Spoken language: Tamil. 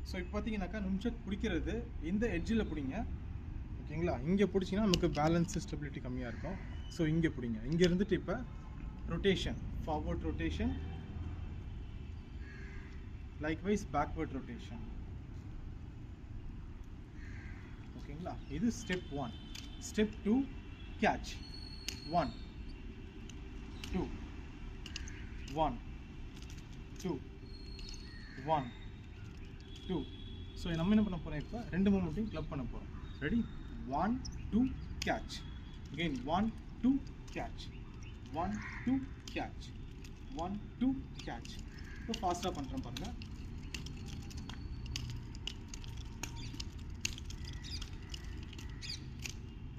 ஸோ இப்போ பார்த்தீங்கன்னாக்கா நுன்சக் பிடிக்கிறது இந்த எட்ஜில் பிடிங்க, ஓகேங்களா? இங்கே பிடிச்சிங்கன்னா நமக்கு பேலன்ஸ் ஸ்டெபிலிட்டி கம்மியாக இருக்கும். ஸோ இங்கே பிடிங்க. இங்கே இருந்துட்டு இப்போ rotation, forward rotation, likewise backward rotation, ஓகேங்களா? இது ஸ்டெப் 1. Step 2 catch. 1 2 1 2 1 2. ஸோ நம்ம என்ன பண்ண போகிறோம், இப்போ ரெண்டு மூமெண்ட்டையும் கிளப் பண்ண போகிறோம். Ready? 1 2 catch. Again 1 2 catch. 1 2 catch. 1 2 catch. இப்போ ஃபாஸ்ட்டாக பண்ணுறோம் பாருங்கள்.